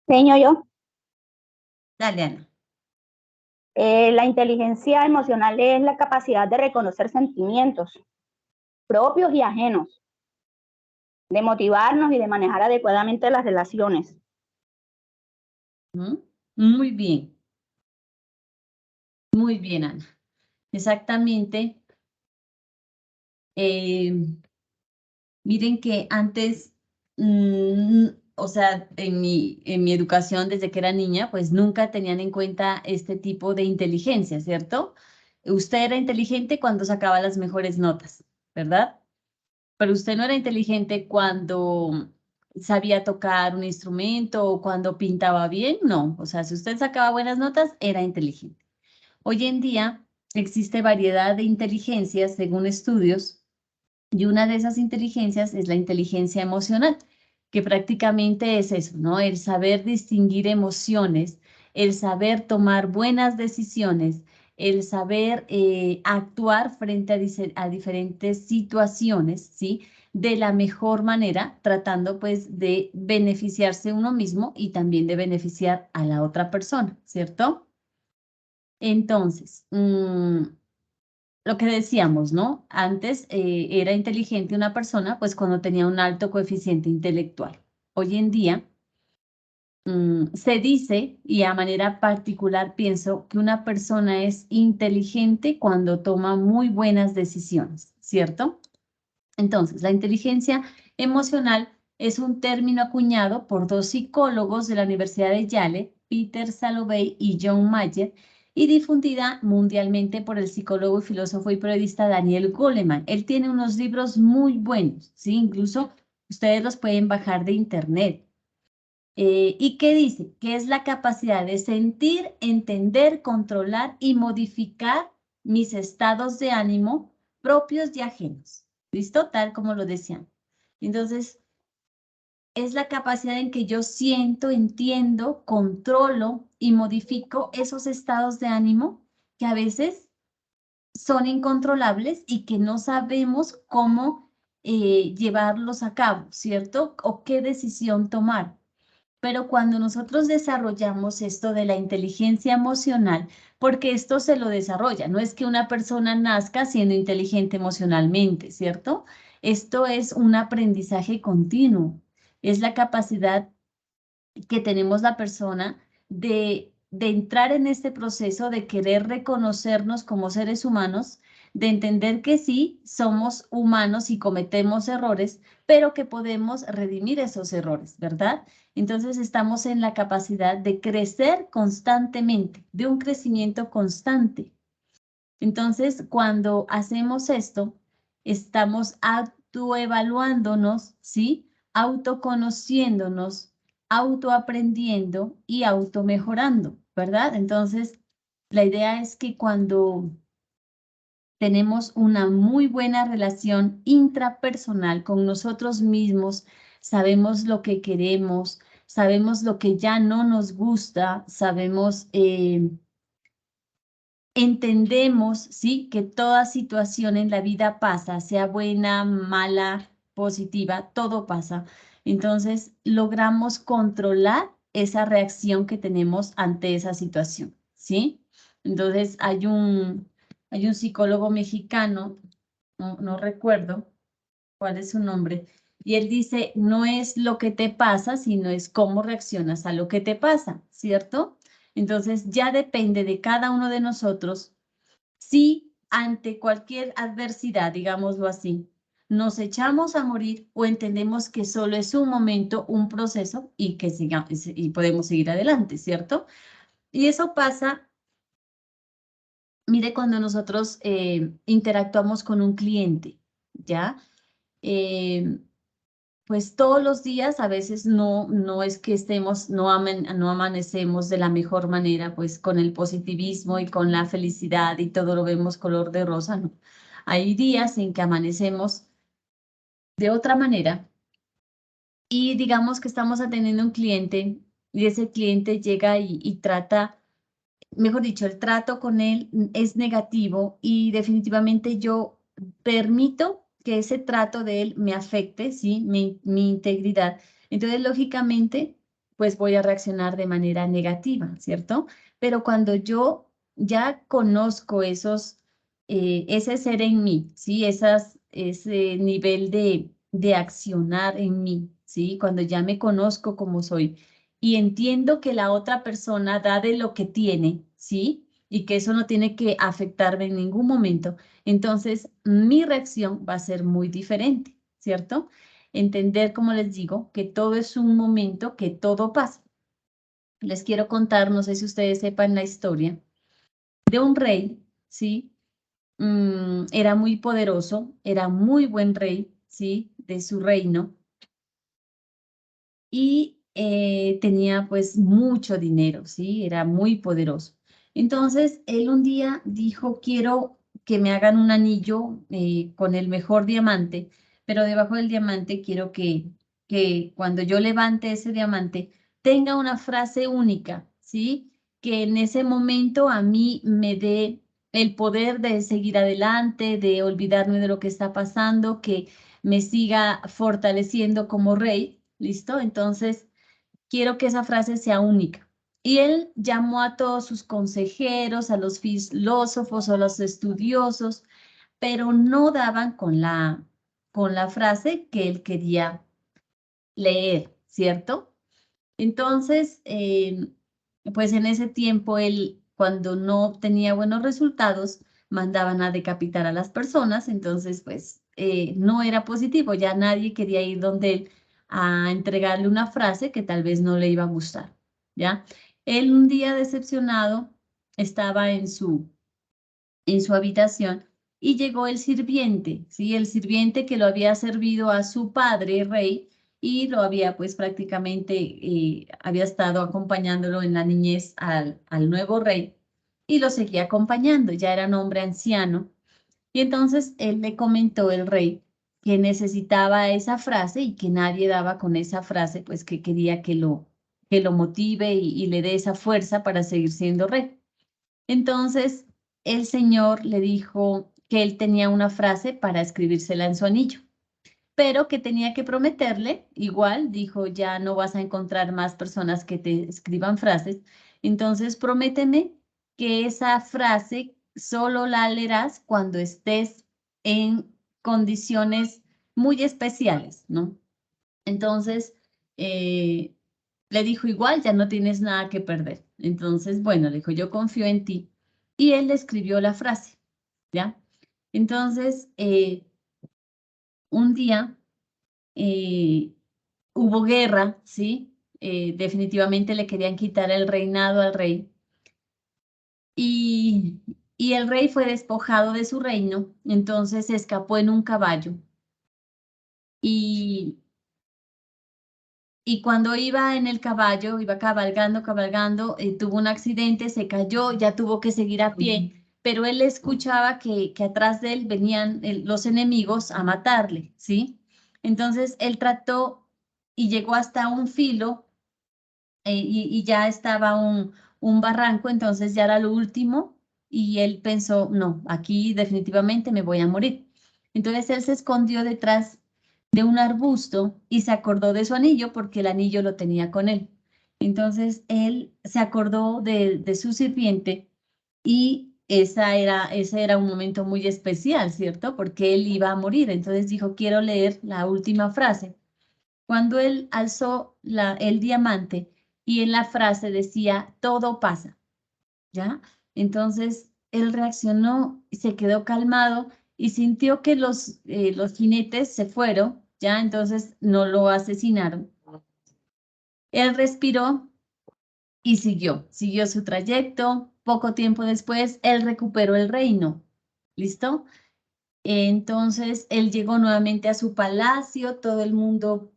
Señor, yo. Dale, Ana. La inteligencia emocional es la capacidad de reconocer sentimientos propios y ajenos, de motivarnos y de manejar adecuadamente las relaciones. Muy bien. Muy bien, Ana. Exactamente. Miren que antes, o sea, en mi educación desde que era niña, pues nunca tenían en cuenta este tipo de inteligencia, ¿cierto? Usted era inteligente cuando sacaba las mejores notas, ¿verdad? Pero usted no era inteligente cuando sabía tocar un instrumento o cuando pintaba bien, no. O sea, si usted sacaba buenas notas, era inteligente. Hoy en día existe variedad de inteligencias según estudios y una de esas inteligencias es la inteligencia emocional, que prácticamente es eso, ¿no? El saber distinguir emociones, el saber tomar buenas decisiones, el saber actuar frente a diferentes situaciones, ¿sí? De la mejor manera, tratando pues de beneficiarse uno mismo y también de beneficiar a la otra persona, ¿cierto? Entonces, lo que decíamos, ¿no? Antes era inteligente una persona, pues cuando tenía un alto coeficiente intelectual. Hoy en día se dice, y a manera particular pienso, que una persona es inteligente cuando toma muy buenas decisiones, ¿cierto? Entonces, la inteligencia emocional es un término acuñado por dos psicólogos de la Universidad de Yale, Peter Salovey y John Mayer, y difundida mundialmente por el psicólogo y filósofo y periodista Daniel Goleman. Él tiene unos libros muy buenos, ¿sí? Incluso ustedes los pueden bajar de internet. ¿Y qué dice? Que es la capacidad de sentir, entender, controlar y modificar mis estados de ánimo propios y ajenos. ¿Listo? Tal como lo decían. Entonces, es la capacidad en que yo siento, entiendo, controlo y modifico esos estados de ánimo que a veces son incontrolables y que no sabemos cómo llevarlos a cabo, ¿cierto? O qué decisión tomar. Pero cuando nosotros desarrollamos esto de la inteligencia emocional, porque esto se lo desarrolla, no es que una persona nazca siendo inteligente emocionalmente, ¿cierto? Esto es un aprendizaje continuo, es la capacidad que tenemos la persona de de entrar en este proceso de querer reconocernos como seres humanos, de entender que sí, somos humanos y cometemos errores, pero que podemos redimir esos errores, ¿verdad? Entonces estamos en la capacidad de crecer constantemente, de un crecimiento constante. Entonces, cuando hacemos esto, estamos autoevaluándonos, ¿sí? Autoconociéndonos, autoaprendiendo y automejorando, ¿verdad? Entonces, la idea es que cuando tenemos una muy buena relación intrapersonal con nosotros mismos, sabemos lo que queremos, sabemos lo que ya no nos gusta, sabemos, entendemos, ¿sí? Que toda situación en la vida pasa, sea buena, mala, positiva, todo pasa. Entonces, logramos controlar esa reacción que tenemos ante esa situación, ¿sí? Entonces, hay un psicólogo mexicano, no recuerdo cuál es su nombre, y él dice, no es lo que te pasa, sino es cómo reaccionas a lo que te pasa, ¿cierto? Entonces, ya depende de cada uno de nosotros si ante cualquier adversidad, digámoslo así, nos echamos a morir o entendemos que solo es un momento, un proceso y que sigamos y podemos seguir adelante, ¿cierto? Y eso pasa, mire, cuando nosotros interactuamos con un cliente, ¿ya? Eh, pues todos los días a veces no es que estemos, no amanecemos de la mejor manera, pues con el positivismo y con la felicidad y todo lo vemos color de rosa, ¿no? Hay días en que amanecemos de otra manera y digamos que estamos atendiendo a un cliente y ese cliente llega y trata, mejor dicho, el trato con él es negativo y definitivamente yo permito que ese trato de él me afecte, ¿sí? Mi integridad. Entonces, lógicamente, pues voy a reaccionar de manera negativa, ¿cierto? Pero cuando yo ya conozco ese ser en mí, ¿sí? Ese nivel de accionar en mí, ¿sí? Cuando ya me conozco como soy y entiendo que la otra persona da de lo que tiene, ¿sí? Y que eso no tiene que afectarme en ningún momento. Entonces, mi reacción va a ser muy diferente, ¿cierto? Entender, como les digo, que todo es un momento, que todo pasa. Les quiero contar, no sé si ustedes sepan la historia de un rey, ¿sí? Era muy poderoso, era muy buen rey, ¿sí? De su reino y tenía pues mucho dinero, ¿sí? Era muy poderoso. Entonces, él un día dijo, quiero que me hagan un anillo con el mejor diamante, pero debajo del diamante quiero que cuando yo levante ese diamante tenga una frase única, ¿sí? Que en ese momento a mí me dé el poder de seguir adelante, de olvidarme de lo que está pasando, que me siga fortaleciendo como rey. ¿Listo? Entonces, quiero que esa frase sea única. Y él llamó a todos sus consejeros, a los filósofos, a los estudiosos, pero no daban con la frase que él quería leer, ¿cierto? Entonces, pues en ese tiempo él, cuando no obtenía buenos resultados, mandaban a decapitar a las personas, entonces pues no era positivo, ya nadie quería ir donde él a entregarle una frase que tal vez no le iba a gustar, ¿ya? Él un día decepcionado estaba en su habitación y llegó el sirviente, ¿sí? El sirviente que lo había servido a su padre, rey, y lo había pues prácticamente, había estado acompañándolo en la niñez al nuevo rey y lo seguía acompañando, ya era un hombre anciano. Y entonces él le comentó el rey que necesitaba esa frase y que nadie daba con esa frase, pues que quería que lo motive y le dé esa fuerza para seguir siendo rey. Entonces, el Señor le dijo que él tenía una frase para escribírsela en su anillo, pero que tenía que prometerle, igual, dijo, ya no vas a encontrar más personas que te escriban frases, entonces prométeme que esa frase solo la leerás cuando estés en condiciones muy especiales, ¿no? Entonces, eh, le dijo, igual ya no tienes nada que perder. Entonces, bueno, le dijo, yo confío en ti. Y él le escribió la frase, ¿ya? Entonces, un día hubo guerra, ¿sí? Definitivamente le querían quitar el reinado al rey. Y el rey fue despojado de su reino, entonces se escapó en un caballo. Y cuando iba en el caballo, iba cabalgando, tuvo un accidente, se cayó, ya tuvo que seguir a pie, pero él escuchaba que atrás de él venían los enemigos a matarle, ¿sí? Entonces él trató y llegó hasta un filo y ya estaba un barranco, entonces ya era lo último y él pensó, no, aquí definitivamente me voy a morir. Entonces él se escondió detrás de un arbusto y se acordó de su anillo porque el anillo lo tenía con él. Entonces él se acordó de su sirviente y ese era un momento muy especial, ¿cierto? Porque él iba a morir. Entonces dijo, quiero leer la última frase. Cuando él alzó el diamante y en la frase decía, todo pasa, ¿ya? Entonces él reaccionó y se quedó calmado y sintió que los jinetes se fueron, ¿ya? Entonces no lo asesinaron. Él respiró y siguió su trayecto. Poco tiempo después, él recuperó el reino. ¿Listo? Entonces él llegó nuevamente a su palacio, todo el mundo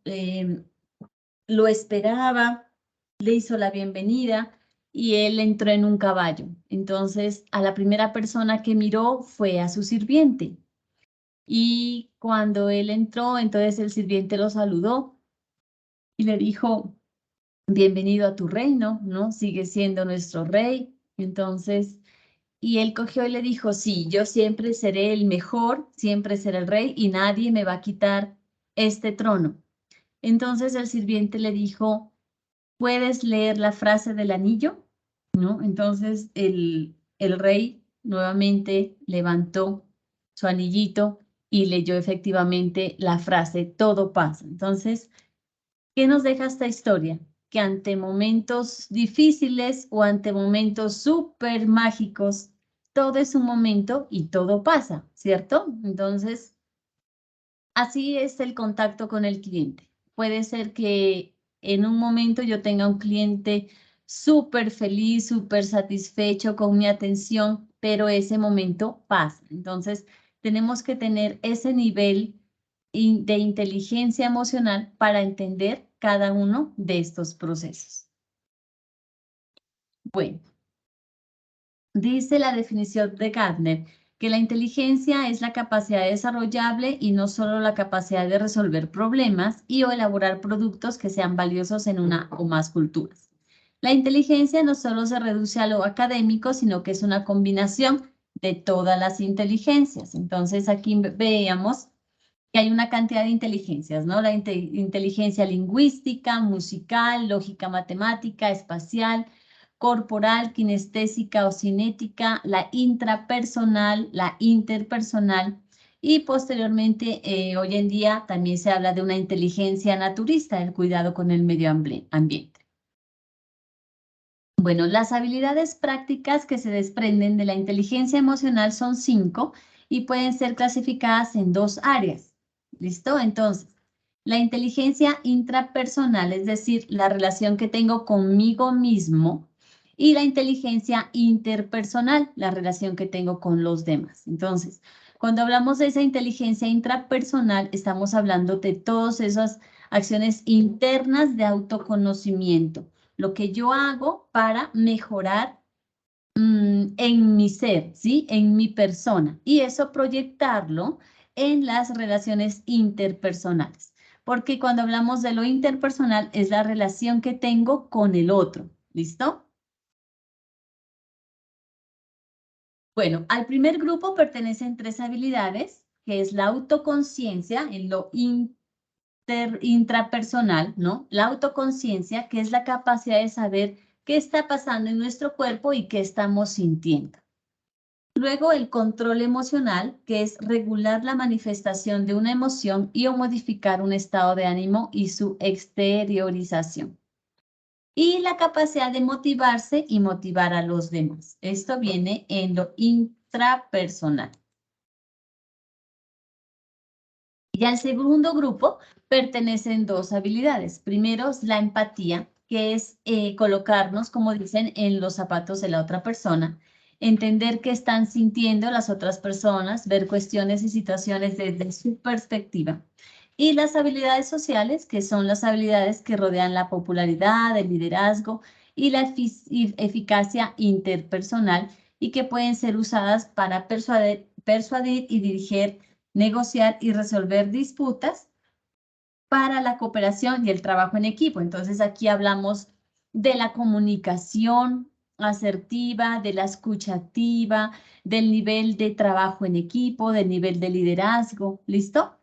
lo esperaba, le hizo la bienvenida y él entró en un caballo. Entonces, a la primera persona que miró fue a su sirviente. Y cuando él entró, entonces el sirviente lo saludó y le dijo, bienvenido a tu reino, ¿no? Sigue siendo nuestro rey. Entonces, y él cogió y le dijo, sí, yo siempre seré el mejor, siempre seré el rey y nadie me va a quitar este trono. Entonces el sirviente le dijo, ¿puedes leer la frase del anillo? ¿No? Entonces el rey nuevamente levantó su anillito y leyó efectivamente la frase, todo pasa. Entonces, ¿qué nos deja esta historia? Que ante momentos difíciles o ante momentos súper mágicos, todo es un momento y todo pasa, ¿cierto? Entonces, así es el contacto con el cliente. Puede ser que en un momento yo tenga un cliente súper feliz, súper satisfecho con mi atención, pero ese momento pasa. Entonces, tenemos que tener ese nivel de inteligencia emocional para entender cada uno de estos procesos. Bueno, dice la definición de Gardner que la inteligencia es la capacidad desarrollable y no solo la capacidad de resolver problemas y o elaborar productos que sean valiosos en una o más culturas. La inteligencia no solo se reduce a lo académico, sino que es una combinación de todas las inteligencias. Entonces aquí veíamos que hay una cantidad de inteligencias, ¿no? La inteligencia lingüística, musical, lógica matemática, espacial, corporal, kinestésica o cinética, la intrapersonal, la interpersonal y posteriormente, hoy en día también se habla de una inteligencia naturista, el cuidado con el medio ambiente. Bueno, las habilidades prácticas que se desprenden de la inteligencia emocional son 5 y pueden ser clasificadas en 2 áreas. ¿Listo? Entonces, la inteligencia intrapersonal, es decir, la relación que tengo conmigo mismo, y la inteligencia interpersonal, la relación que tengo con los demás. Entonces, cuando hablamos de esa inteligencia intrapersonal, estamos hablando de todas esas acciones internas de autoconocimiento, lo que yo hago para mejorar en mi ser, ¿sí? En mi persona. Y eso proyectarlo en las relaciones interpersonales. Porque cuando hablamos de lo interpersonal es la relación que tengo con el otro. ¿Listo? Bueno, al primer grupo pertenecen 3 habilidades, que es la autoconciencia en lo intrapersonal, ¿no? La autoconciencia, que es la capacidad de saber qué está pasando en nuestro cuerpo y qué estamos sintiendo. Luego el control emocional, que es regular la manifestación de una emoción y o modificar un estado de ánimo y su exteriorización. Y la capacidad de motivarse y motivar a los demás. Esto viene en lo intrapersonal. Y al segundo grupo pertenecen dos habilidades. Primero es la empatía, que es colocarnos, como dicen, en los zapatos de la otra persona, entender qué están sintiendo las otras personas, ver cuestiones y situaciones desde su perspectiva. Y las habilidades sociales, que son las habilidades que rodean la popularidad, el liderazgo y la eficacia interpersonal y que pueden ser usadas para persuadir y dirigir, negociar y resolver disputas para la cooperación y el trabajo en equipo. Entonces aquí hablamos de la comunicación asertiva, de la escucha activa, del nivel de trabajo en equipo, del nivel de liderazgo. ¿Listo?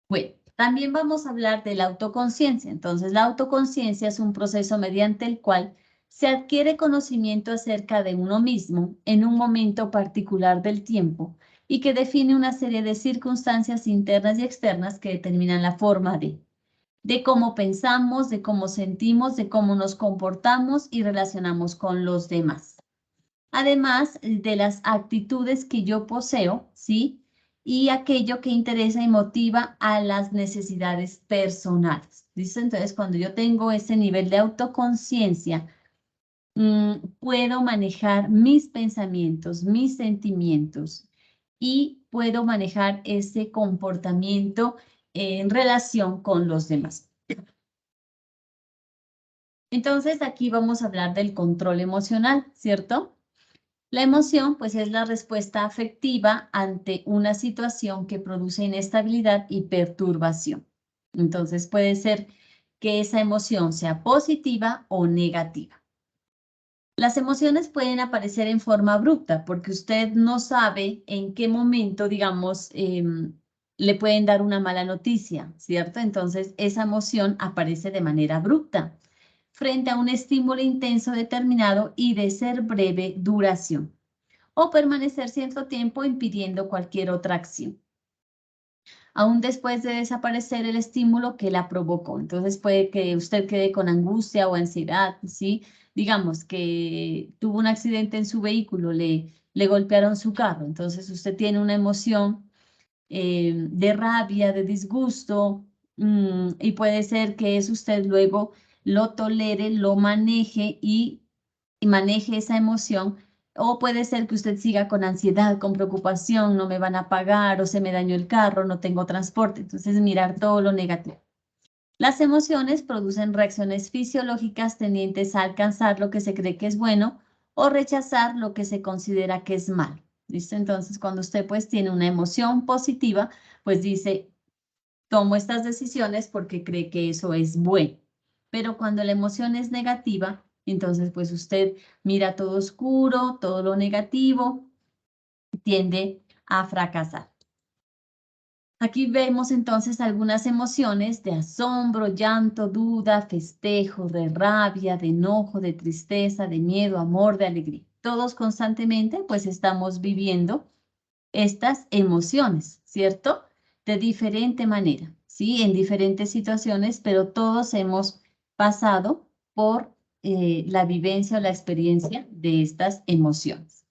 Bueno, también vamos a hablar de la autoconciencia. Entonces, la autoconciencia es un proceso mediante el cual se adquiere conocimiento acerca de uno mismo en un momento particular del tiempo y que define una serie de circunstancias internas y externas que determinan la forma de cómo pensamos, de cómo sentimos, de cómo nos comportamos y relacionamos con los demás. Además de las actitudes que yo poseo, ¿sí? Y aquello que interesa y motiva a las necesidades personales. ¿Listo? Entonces, cuando yo tengo ese nivel de autoconciencia, puedo manejar mis pensamientos, mis sentimientos y puedo manejar ese comportamiento en relación con los demás. Entonces, aquí vamos a hablar del control emocional, ¿cierto? La emoción, pues, es la respuesta afectiva ante una situación que produce inestabilidad y perturbación. Entonces, puede ser que esa emoción sea positiva o negativa. Las emociones pueden aparecer en forma abrupta porque usted no sabe en qué momento, digamos, le pueden dar una mala noticia, ¿cierto? Entonces, esa emoción aparece de manera abrupta frente a un estímulo intenso determinado y de ser breve duración, o permanecer cierto tiempo impidiendo cualquier otra acción, aún después de desaparecer el estímulo que la provocó. Entonces puede que usted quede con angustia o ansiedad, ¿sí? Digamos que tuvo un accidente en su vehículo, le golpearon su carro, entonces usted tiene una emoción de rabia, de disgusto, y puede ser que eso usted luego lo tolere, lo maneje y maneje esa emoción. O puede ser que usted siga con ansiedad, con preocupación, no me van a pagar o se me dañó el carro, no tengo transporte. Entonces, mirar todo lo negativo. Las emociones producen reacciones fisiológicas tendientes a alcanzar lo que se cree que es bueno o rechazar lo que se considera que es malo. ¿Listo? Entonces, cuando usted pues tiene una emoción positiva, pues dice, tomo estas decisiones porque cree que eso es bueno. Pero cuando la emoción es negativa, entonces pues usted mira todo oscuro, todo lo negativo, tiende a fracasar. Aquí vemos entonces algunas emociones de asombro, llanto, duda, festejo, de rabia, de enojo, de tristeza, de miedo, amor, de alegría. Todos constantemente pues estamos viviendo estas emociones, ¿cierto? De diferente manera, ¿sí? En diferentes situaciones, pero todos hemos pasado por la vivencia o la experiencia de estas emociones.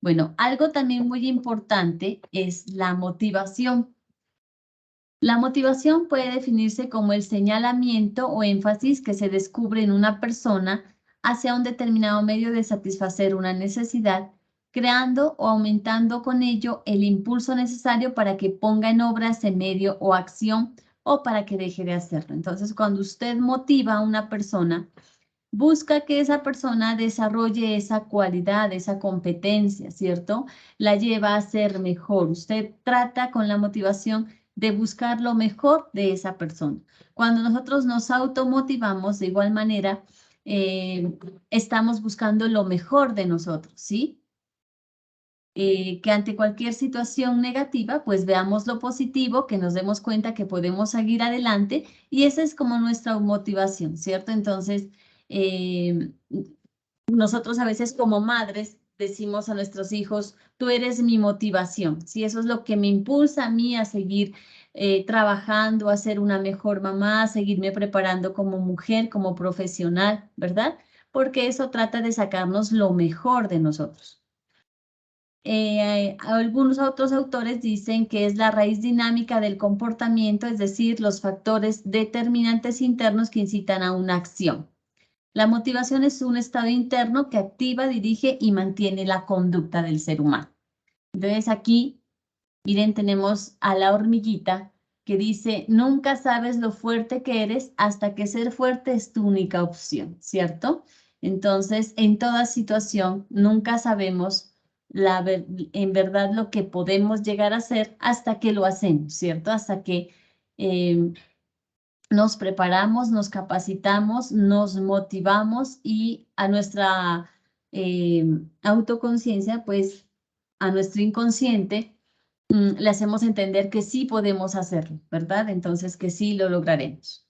Bueno, algo también muy importante es la motivación. La motivación puede definirse como el señalamiento o énfasis que se descubre en una persona hacia un determinado medio de satisfacer una necesidad, creando o aumentando con ello el impulso necesario para que ponga en obra ese medio o acción o para que deje de hacerlo. Entonces, cuando usted motiva a una persona, busca que esa persona desarrolle esa cualidad, esa competencia, ¿cierto? La lleva a ser mejor. Usted trata con la motivación de buscar lo mejor de esa persona. Cuando nosotros nos automotivamos de igual manera, estamos buscando lo mejor de nosotros, ¿sí? Que ante cualquier situación negativa, pues veamos lo positivo, que nos demos cuenta que podemos seguir adelante y esa es como nuestra motivación, ¿cierto? Entonces, nosotros a veces como madres decimos a nuestros hijos, tú eres mi motivación, ¿sí? Eso es lo que me impulsa a mí a seguir trabajando a ser una mejor mamá, seguirme preparando como mujer, como profesional, ¿verdad? Porque eso trata de sacarnos lo mejor de nosotros. Algunos otros autores dicen que es la raíz dinámica del comportamiento, es decir, los factores determinantes internos que incitan a una acción. La motivación es un estado interno que activa, dirige y mantiene la conducta del ser humano. Entonces aquí, miren, tenemos a la hormiguita que dice, nunca sabes lo fuerte que eres hasta que ser fuerte es tu única opción, ¿cierto? Entonces, en toda situación, nunca sabemos en verdad lo que podemos llegar a hacer hasta que lo hacemos, ¿cierto? Hasta que nos preparamos, nos capacitamos, nos motivamos y a nuestra autoconciencia, pues a nuestro inconsciente, le hacemos entender que sí podemos hacerlo, ¿verdad? Entonces, que sí lo lograremos.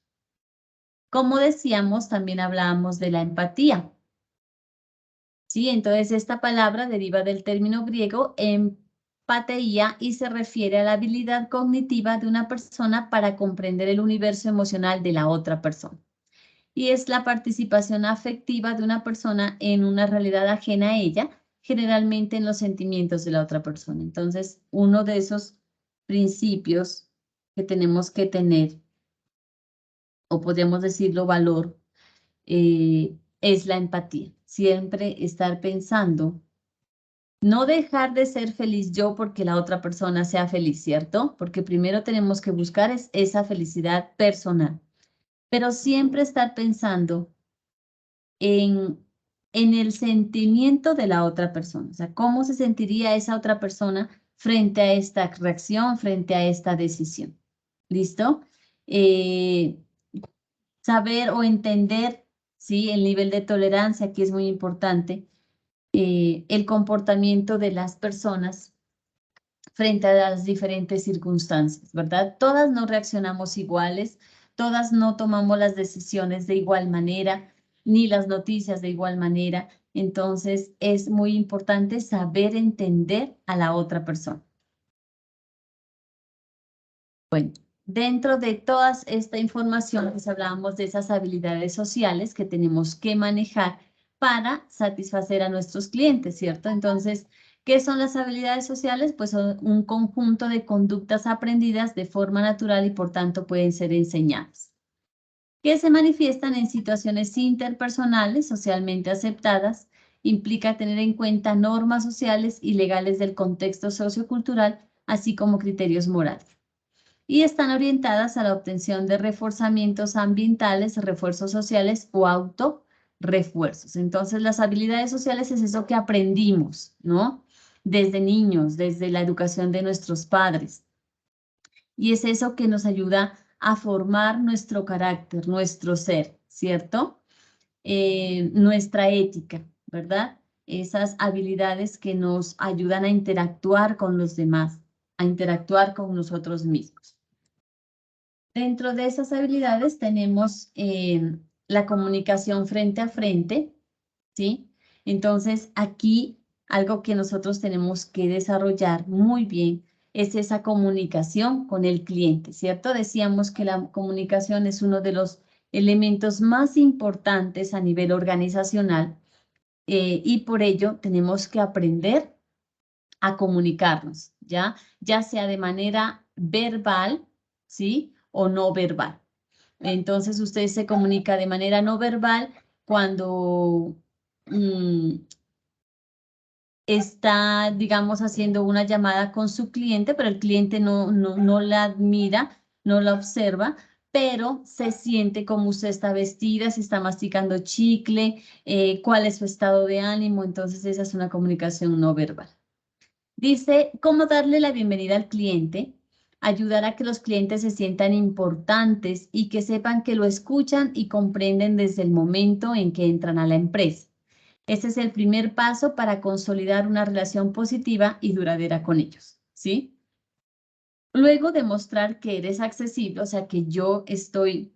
Como decíamos, también hablábamos de la empatía. Sí, entonces esta palabra deriva del término griego empateía y se refiere a la habilidad cognitiva de una persona para comprender el universo emocional de la otra persona. Y es la participación afectiva de una persona en una realidad ajena a ella, generalmente en los sentimientos de la otra persona. Entonces, uno de esos principios que tenemos que tener, o podríamos decirlo valor, es la empatía. Siempre estar pensando, no dejar de ser feliz yo porque la otra persona sea feliz, ¿cierto? Porque primero tenemos que buscar esa felicidad personal, pero siempre estar pensando en el sentimiento de la otra persona. O sea, cómo se sentiría esa otra persona frente a esta reacción, frente a esta decisión. ¿Listo? Saber o entender, ¿sí? El nivel de tolerancia, aquí es muy importante, el comportamiento de las personas frente a las diferentes circunstancias, ¿verdad? Todas no reaccionamos iguales, todas no tomamos las decisiones de igual manera, ni las noticias de igual manera. Entonces, es muy importante saber entender a la otra persona. Bueno, dentro de toda esta información, pues hablábamos de esas habilidades sociales que tenemos que manejar para satisfacer a nuestros clientes, ¿cierto? Entonces, ¿qué son las habilidades sociales? Pues son un conjunto de conductas aprendidas de forma natural y por tanto pueden ser enseñadas, que se manifiestan en situaciones interpersonales socialmente aceptadas, implica tener en cuenta normas sociales y legales del contexto sociocultural, así como criterios morales. Y están orientadas a la obtención de reforzamientos ambientales, refuerzos sociales o autorrefuerzos. Entonces, las habilidades sociales es eso que aprendimos, ¿no? Desde niños, desde la educación de nuestros padres. Y es eso que nos ayuda a formar nuestro carácter, nuestro ser, ¿cierto? Nuestra ética, ¿verdad? Esas habilidades que nos ayudan a interactuar con los demás, a interactuar con nosotros mismos. Dentro de esas habilidades tenemos la comunicación frente a frente, ¿sí? Entonces, aquí algo que nosotros tenemos que desarrollar muy bien es esa comunicación con el cliente, ¿cierto? Decíamos que la comunicación es uno de los elementos más importantes a nivel organizacional y por ello tenemos que aprender a comunicarnos, ¿ya? Ya sea de manera verbal, ¿sí? O no verbal. Entonces, usted se comunica de manera no verbal cuando está, digamos, haciendo una llamada con su cliente, pero el cliente no la admira, no la observa, pero se siente cómo usted está vestida, si está masticando chicle, cuál es su estado de ánimo. Entonces, esa es una comunicación no verbal. Dice, ¿cómo darle la bienvenida al cliente? Ayudar a que los clientes se sientan importantes y que sepan que lo escuchan y comprenden desde el momento en que entran a la empresa. Ese es el primer paso para consolidar una relación positiva y duradera con ellos, ¿sí? Luego, demostrar que eres accesible, o sea, que yo estoy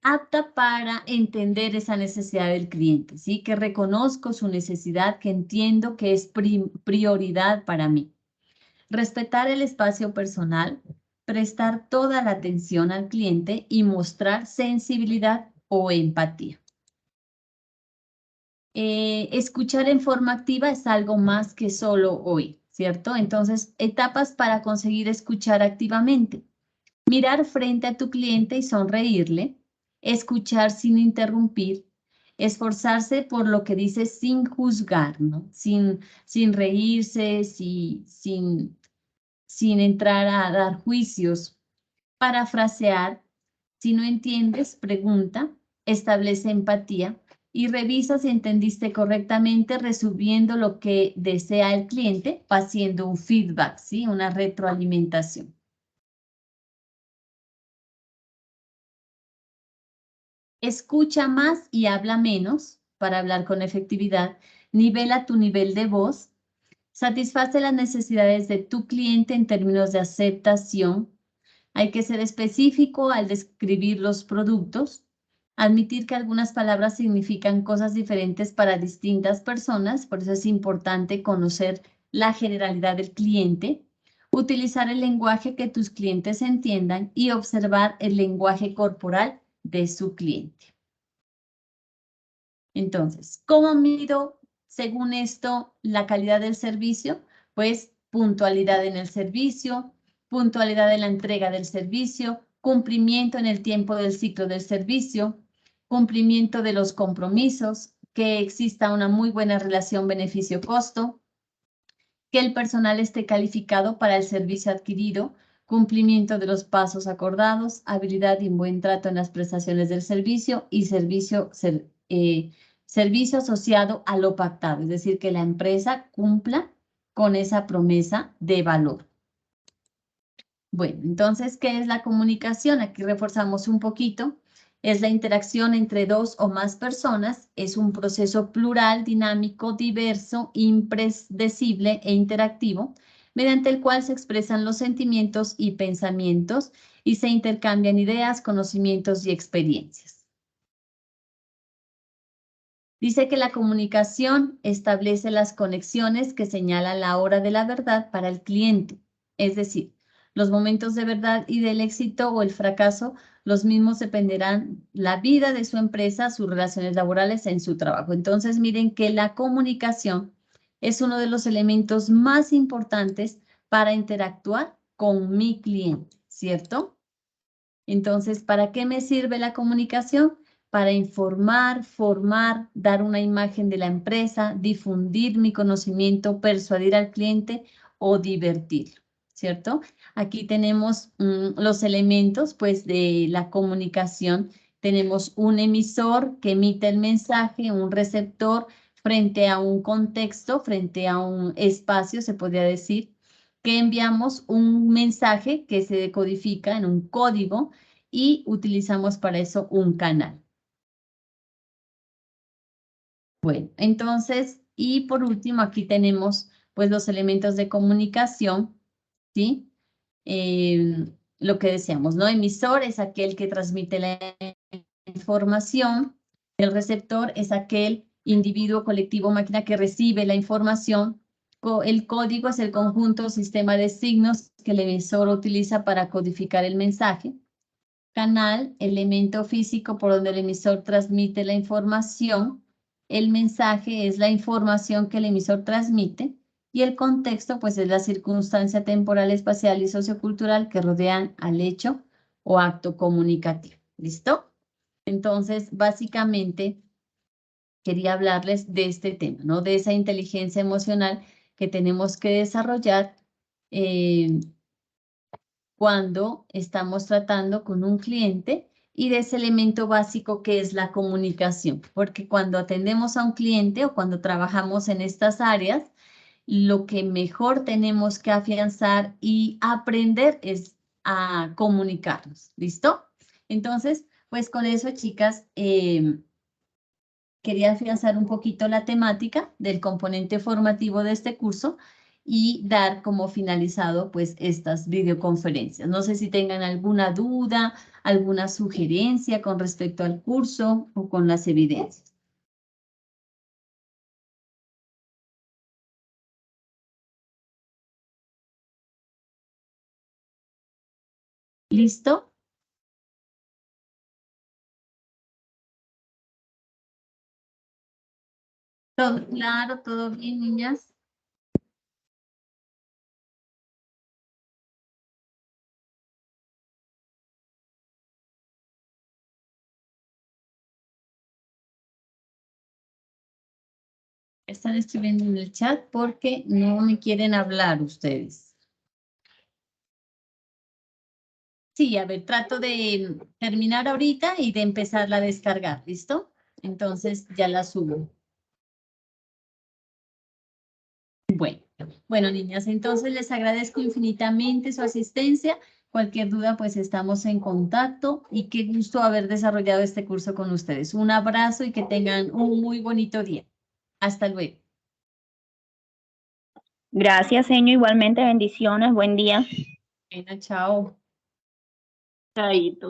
apta para entender esa necesidad del cliente, ¿sí? Que reconozco su necesidad, que entiendo que es prioridad para mí. respetar el espacio personal, prestar toda la atención al cliente y mostrar sensibilidad o empatía. Escuchar en forma activa es algo más que solo oír, ¿cierto? Entonces, etapas para conseguir escuchar activamente. Mirar frente a tu cliente y sonreírle, escuchar sin interrumpir, esforzarse por lo que dice sin juzgar, ¿no? Sin reírse, sin entrar a dar juicios. Parafrasear, si no entiendes, pregunta, establece empatía y revisa si entendiste correctamente, resumiendo lo que desea el cliente, haciendo un feedback, ¿sí? Una retroalimentación. Escucha más y habla menos para hablar con efectividad. Nivela tu nivel de voz. Satisface las necesidades de tu cliente en términos de aceptación. Hay que ser específico al describir los productos. Admitir que algunas palabras significan cosas diferentes para distintas personas. Por eso es importante conocer la generalidad del cliente. Utilizar el lenguaje que tus clientes entiendan y observar el lenguaje corporal de su cliente. Entonces, ¿cómo mido, según esto, la calidad del servicio? Pues puntualidad en el servicio, puntualidad en la entrega del servicio, cumplimiento en el tiempo del ciclo del servicio, cumplimiento de los compromisos, que exista una muy buena relación beneficio-costo, que el personal esté calificado para el servicio adquirido, cumplimiento de los pasos acordados, habilidad y buen trato en las prestaciones del servicio y servicio asociado a lo pactado, es decir, que la empresa cumpla con esa promesa de valor. Bueno, entonces, ¿qué es la comunicación? Aquí reforzamos un poquito. Es la interacción entre dos o más personas, es un proceso plural, dinámico, diverso, impredecible e interactivo, mediante el cual se expresan los sentimientos y pensamientos y se intercambian ideas, conocimientos y experiencias. Dice que la comunicación establece las conexiones que señalan la hora de la verdad para el cliente, es decir, los momentos de verdad y del éxito o el fracaso, los mismos dependerán la vida de su empresa, sus relaciones laborales en su trabajo. Entonces, miren que la comunicación es uno de los elementos más importantes para interactuar con mi cliente, ¿cierto? Entonces, ¿para qué me sirve la comunicación? Para informar, formar, dar una imagen de la empresa, difundir mi conocimiento, persuadir al cliente o divertirlo, ¿cierto? Aquí tenemos los elementos, pues, de la comunicación. Tenemos un emisor que emite el mensaje, un receptor frente a un contexto, frente a un espacio, se podría decir, que enviamos un mensaje que se decodifica en un código y utilizamos para eso un canal. Bueno, entonces, y por último, aquí tenemos pues los elementos de comunicación, ¿sí? Lo que decíamos, ¿no? Emisor es aquel que transmite la información, el receptor es aquel individuo, colectivo, máquina que recibe la información, el código es el conjunto o sistema de signos que el emisor utiliza para codificar el mensaje. Canal, elemento físico por donde el emisor transmite la información. El mensaje es la información que el emisor transmite. Y el contexto, pues, es la circunstancia temporal, espacial y sociocultural que rodean al hecho o acto comunicativo. ¿Listo? Entonces, básicamente, quería hablarles de este tema, ¿no? De esa inteligencia emocional que tenemos que desarrollar cuando estamos tratando con un cliente y de ese elemento básico que es la comunicación, porque cuando atendemos a un cliente o cuando trabajamos en estas áreas, lo que mejor tenemos que afianzar y aprender es a comunicarnos, ¿listo? Entonces, pues con eso, chicas, quería afianzar un poquito la temática del componente formativo de este curso y dar como finalizado pues estas videoconferencias. No sé si tengan alguna duda, alguna sugerencia con respecto al curso o con las evidencias. ¿Listo? ¿Todo claro? ¿Todo bien, niñas? Están escribiendo en el chat porque no me quieren hablar ustedes. Sí, a ver, trato de terminar ahorita y de empezarla a descargar, ¿listo? Entonces ya la subo. Bueno, niñas, entonces les agradezco infinitamente su asistencia. Cualquier duda, pues estamos en contacto y qué gusto haber desarrollado este curso con ustedes. Un abrazo y que tengan un muy bonito día. Hasta luego. Gracias, señor. Igualmente, bendiciones. Buen día. Bueno, chao. Chaito.